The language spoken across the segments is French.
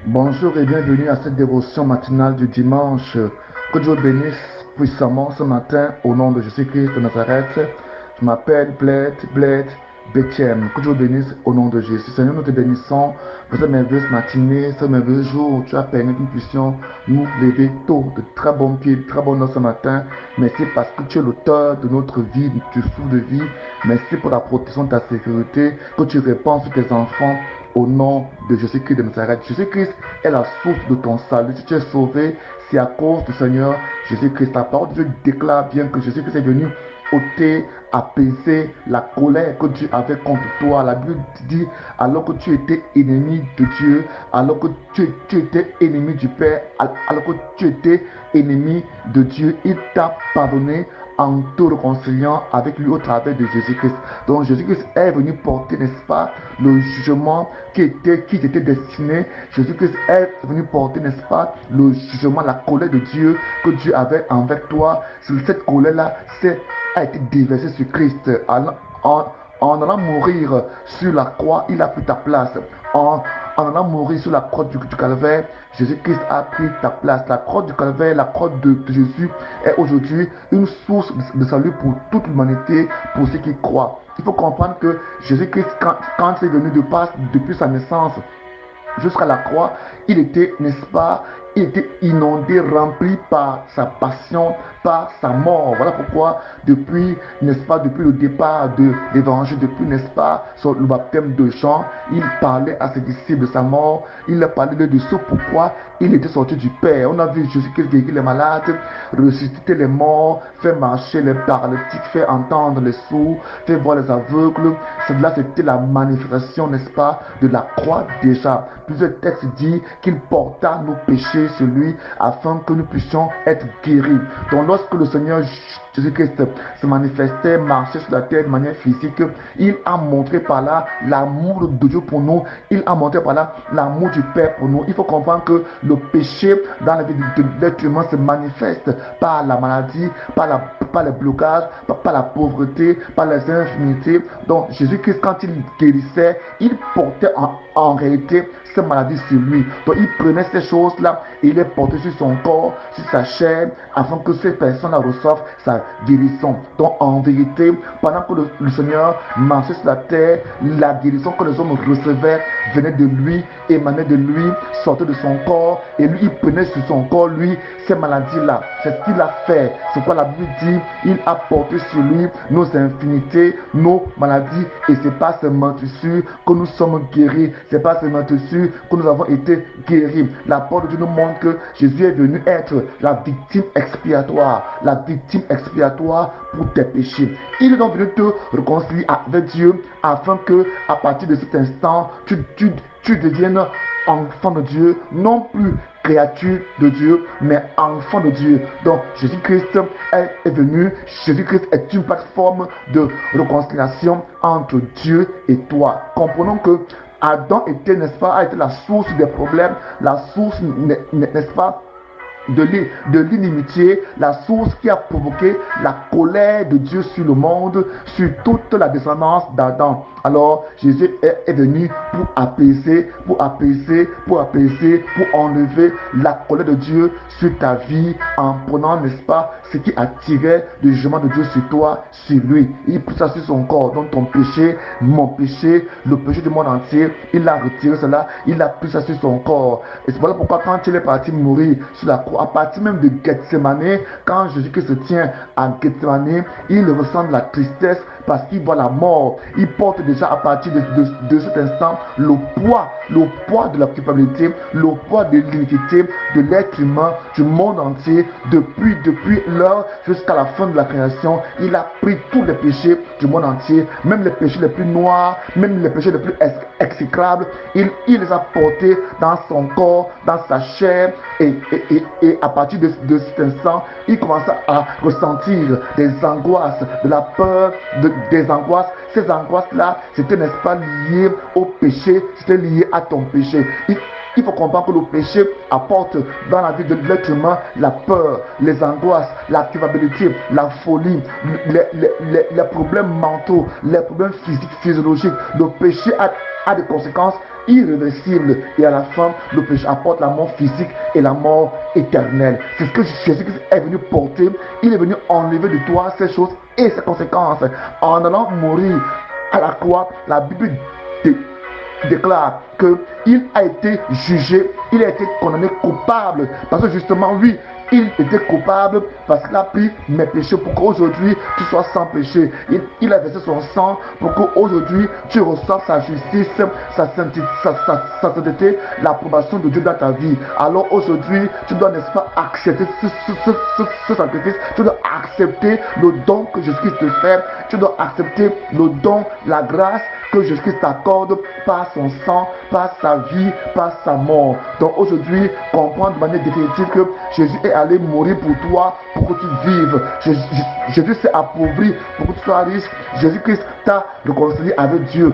Bonjour et bienvenue à cette dévotion matinale du dimanche. Que Dieu bénisse puissamment ce matin au nom de Jésus-Christ de Nazareth. Je m'appelle Bled Bethem. Que Dieu bénisse au nom de Jésus. Seigneur, nous te bénissons pour cette merveilleuse matinée, ce merveilleux jour où tu as permis que nous puissions nous lever tôt, de très bons pieds, de très bonnes heures ce matin. Merci parce que tu es l'auteur de notre vie, du souffle de vie. Merci pour la protection de ta sécurité, que tu répands sur tes enfants au nom de Jésus-Christ de Nazareth. Jésus-Christ est la source de ton salut. Si tu es sauvé, c'est à cause du Seigneur Jésus-Christ. La parole de Dieu déclare bien que Jésus-Christ est venu ôter, apaiser la colère que Dieu avait contre toi. La Bible dit, alors que tu étais ennemi de Dieu, alors que tu étais ennemi du Père, alors que tu étais ennemi de Dieu, il t'a pardonné en te réconciliant avec lui au travers de Jésus-Christ. Donc Jésus-Christ est venu porter, n'est-ce pas, le jugement qui était destiné. Jésus-Christ est venu porter, n'est-ce pas, le jugement, la colère de Dieu que Dieu avait envers toi. Cette colère-là a été déversée sur Christ. En allant mourir sur la croix, il a pris ta place. En allant mourir sur la croix du calvaire, Jésus-Christ a pris ta place. La croix du calvaire, la croix de Jésus est aujourd'hui une source de salut pour toute l'humanité, pour ceux qui croient. Il faut comprendre que Jésus-Christ, quand il est venu de passe depuis sa naissance jusqu'à la croix, il était, n'est-ce pas, il était inondé, rempli par sa passion, par sa mort. Voilà pourquoi depuis, n'est-ce pas, depuis le départ de l'évangile, depuis, n'est-ce pas, le baptême de Jean, il parlait à ses disciples de sa mort, il a parlé de ce pourquoi il était sorti du Père. On a vu Jésus-Christ guérir les malades, ressusciter les morts, faire marcher les paralytiques, faire entendre les sourds, faire voir les aveugles. Cela, c'était la manifestation, n'est-ce pas, de la croix déjà. Plusieurs textes disent qu'il porta nos péchés sur lui afin que nous puissions être guéris. Donc lorsque le Seigneur Jésus-Christ se manifestait, marchait sur la terre de manière physique, il a montré par là l'amour de Dieu pour nous, il a montré par là l'amour du Père pour nous. Il faut comprendre que le péché dans la vie de l'être humain se manifeste par la maladie, par les blocages, par la pauvreté, par les infinités. Donc Jésus-Christ, quand il guérissait, il portait en réalité ces maladies sur lui. Donc il prenait ces choses-là et il les portait sur son corps, sur sa chair, afin que ces personnes-là reçoivent sa guérison. Donc en vérité, pendant que le Seigneur marchait sur la terre, la guérison que les hommes recevaient venait de lui, émanait de lui, sortait de son corps, et lui il prenait sur son corps, lui, ces maladies-là. C'est ce qu'il a fait. C'est quoi la Bible dit? Il a porté sur lui nos infinités, nos maladies, et c'est pas seulement dessus que nous sommes guéris, c'est pas seulement dessus que nous avons été guéris. La parole de Dieu nous montre que Jésus est venu être la victime expiatoire pour tes péchés. Il est donc venu te réconcilier avec Dieu afin que à partir de cet instant, tu deviennes enfant de Dieu, non plus créature de Dieu, mais enfant de Dieu. Donc Jésus-Christ est venu, Jésus-Christ est une plateforme de réconciliation entre Dieu et toi. Comprenons que Adam était, n'est-ce pas, a été la source des problèmes, la source, n'est-ce pas, de l'inimitié, la source qui a provoqué la colère de Dieu sur le monde, sur toute la descendance d'Adam. Alors Jésus est venu pour apaiser, pour enlever la colère de Dieu sur ta vie en prenant, n'est-ce pas, ce qui attirait le jugement de Dieu sur toi, sur lui. Il pousse ça sur son corps. Donc ton péché, mon péché, le péché du monde entier, il a retiré cela, il a pris ça sur son corps. Et c'est voilà pourquoi quand il est parti mourir sur la croix, à partir même de Gethsemane, quand Jésus-Christ se tient à Gethsemane, il ressent de la tristesse parce qu'il voit la mort. Il porte déjà à partir de cet instant le poids de la culpabilité, le poids de l'iniquité de l'être humain, du monde entier, depuis l'heure jusqu'à la fin de la création. Il a pris tous les péchés du monde entier, même les péchés les plus noirs, même les péchés les plus exécrables. Il les a portés dans son corps, dans sa chair, et à partir de cet instant, il commence à ressentir des angoisses, de la peur, des angoisses. Ces angoisses-là, c'était, n'est-ce pas, lié au péché, c'était lié à ton péché. Il faut comprendre que le péché apporte dans la vie de l'être humain la peur, les angoisses, la culpabilité, la folie, les problèmes mentaux, les problèmes physiques, physiologiques. Le péché a des conséquences irréversible. Et à la fin, le péché apporte la mort physique et la mort éternelle. C'est ce que Jésus-Christ est venu porter. Il est venu enlever de toi ces choses et ses conséquences. En allant mourir à la croix, la Bible déclare qu'il a été jugé, il a été condamné coupable. Parce que justement, oui, il était coupable parce qu'il a pris mes péchés pour qu'aujourd'hui tu sois sans péché. Il a versé son sang pour qu'aujourd'hui tu reçoives sa justice, sa sainteté, l'approbation de Dieu dans ta vie. Alors aujourd'hui, tu dois, n'est-ce pas, accepter ce sacrifice. Tu dois accepter le don que Jésus-Christ te fait. Tu dois accepter le don, la grâce que Jésus-Christ t'accorde par son sang, par sa vie, par sa mort. Donc aujourd'hui, comprends de manière définitive que Jésus est allé mourir pour toi, pour que tu vives. Jésus s'est appauvri pour que tu sois riche. Jésus-Christ t'a réconcilié avec Dieu.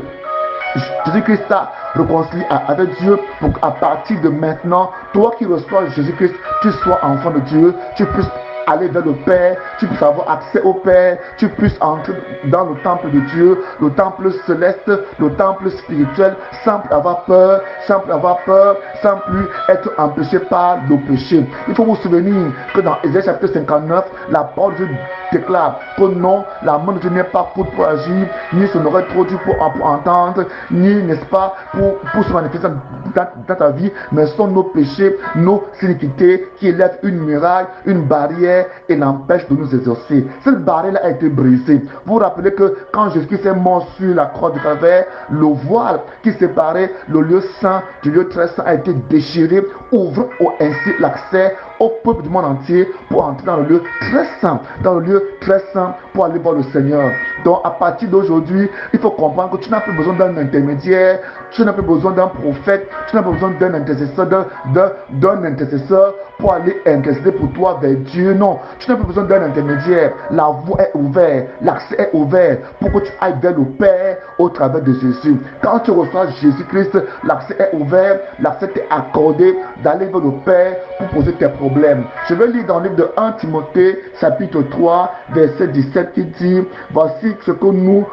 Jésus-Christ t'a réconcilié avec Dieu pour qu'à partir de maintenant, toi qui reçois Jésus-Christ, tu sois enfant de Dieu, tu puisses aller vers le Père, tu puisses avoir accès au Père, tu puisses entrer dans le temple de Dieu, le temple céleste, le temple spirituel, sans plus avoir peur, sans plus être empêché par le péché. Il faut vous souvenir que dans Ésaïe chapitre 59, la parole de Dieu déclare que non, la main de Dieu n'est pas pour agir, ni son oreille trop dure pour entendre, ni, n'est-ce pas, pour se manifester dans ta vie, mais ce sont nos péchés, nos iniquités qui élèvent une muraille, une barrière et l'empêche de nous exaucer. Cette barrière a été brisée. Vous vous rappelez que quand Jésus-Christ est mort sur la croix du Calvaire, le voile qui séparait le lieu saint du lieu très saint a été déchiré, ouvrant ainsi l'accès au peuple du monde entier pour entrer dans le lieu très saint, pour aller voir le Seigneur. Donc à partir d'aujourd'hui, il faut comprendre que tu n'as plus besoin d'un intermédiaire, tu n'as plus besoin d'un prophète, tu n'as pas besoin d'un intercesseur pour aller intercéder pour toi vers Dieu. Non, tu n'as plus besoin d'un intermédiaire. La voie est ouverte, l'accès est ouvert pour que tu ailles vers le Père au travers de Jésus. Quand tu reçois Jésus-Christ, l'accès est ouvert, l'accès t'est accordé d'aller vers le Père pour poser tes problèmes. Je vais lire dans le livre de 1 Timothée, chapitre 3, verset 17 qui dit: voici ce que nous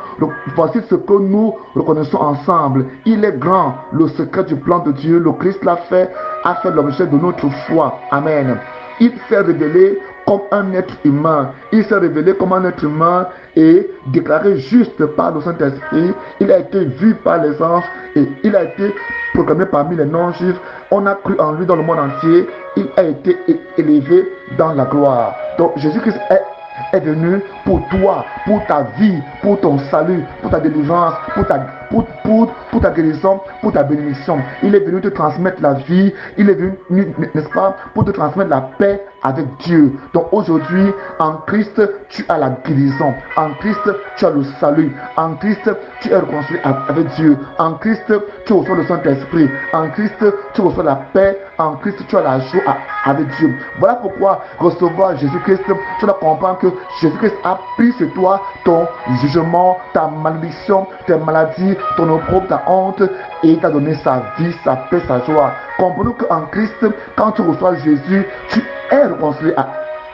reconnaissons ensemble. Il est grand, le secret du plan de Dieu. Le Christ a fait l'objet de notre foi. Amen. Il s'est révélé comme un être humain. Il s'est révélé comme un être humain et déclaré juste par le Saint-Esprit. Il a été vu par les anges et il a été proclamé parmi les non-juifs. On a cru en lui dans le monde entier. Il a été élevé dans la gloire. Donc Jésus-Christ est venu pour toi, pour ta vie, pour ton salut, pour ta délivrance, pour ta guérison, pour ta bénédiction. Il est venu te transmettre la vie, il est venu, n'est-ce pas, pour te transmettre la paix avec Dieu. Donc aujourd'hui, en Christ, tu as la guérison. En Christ, tu as le salut. En Christ, tu es réconcilié avec Dieu. En Christ, tu reçois le Saint-Esprit. En Christ, tu reçois la paix. En Christ, tu as la joie avec Dieu. Voilà pourquoi recevoir Jésus-Christ, tu dois comprendre que Jésus-Christ a pris sur toi ton jugement, ta malédiction, tes maladies, ton opprobre, ta honte, et il t'a donné sa vie, sa paix, sa joie. Comprenons qu'en Christ, quand tu reçois Jésus, tu es réconcilié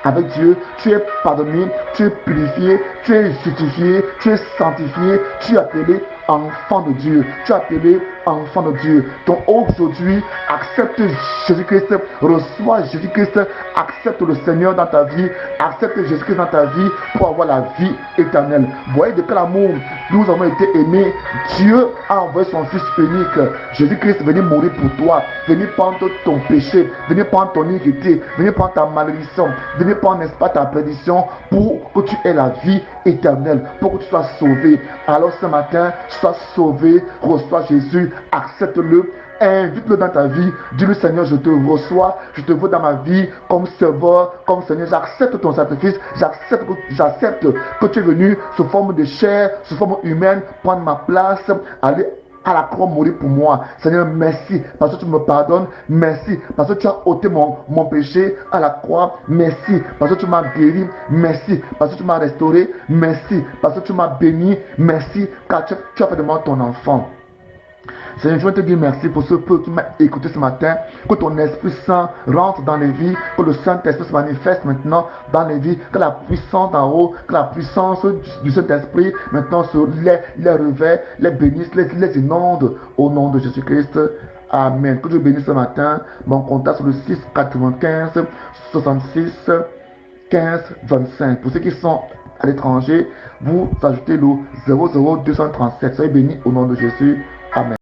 avec Dieu, tu es pardonné, tu es purifié, tu es justifié, tu es sanctifié, tu es appelé enfant de Dieu, tu es appelé enfant de Dieu. Donc aujourd'hui, accepte Jésus-Christ, reçois Jésus-Christ, accepte le Seigneur dans ta vie, accepte Jésus-Christ dans ta vie pour avoir la vie éternelle. Vous voyez de quel amour nous avons été aimés. Dieu a envoyé son Fils unique, Jésus-Christ, venir mourir pour toi, venir prendre ton péché, venir prendre ton iniquité, venir prendre ta malédiction, venir prendre, n'est-ce pas, ta perdition, pour que tu aies la vie éternelle, pour que tu sois sauvé. Alors ce matin, sois sauvé, reçois Jésus, accepte-le, invite-le dans ta vie, dis-lui: Seigneur, je te reçois, je te veux dans ma vie comme sauveur, comme Seigneur, j'accepte ton sacrifice, j'accepte que tu es venu sous forme de chair, sous forme humaine, prendre ma place, aller à la croix mourir pour moi. Seigneur, merci parce que tu me pardonnes, merci parce que tu as ôté mon péché à la croix, merci parce que tu m'as guéri, merci parce que tu m'as restauré, merci parce que tu m'as béni, merci car tu as fait de moi ton enfant. Seigneur, je veux te dire merci pour ce peu qui m'a écouté ce matin. Que ton Esprit Saint rentre dans les vies, que le Saint-Esprit se manifeste maintenant dans les vies, que la puissance en haut, que la puissance du Saint-Esprit maintenant sur les revêt, les bénisse, les inonde au nom de Jésus-Christ. Amen. Que Dieu bénisse ce matin. Mon contact sur le 6 95 66 15 25. Pour ceux qui sont à l'étranger, vous ajoutez le 00237. Soyez bénis au nom de Jésus. Amen.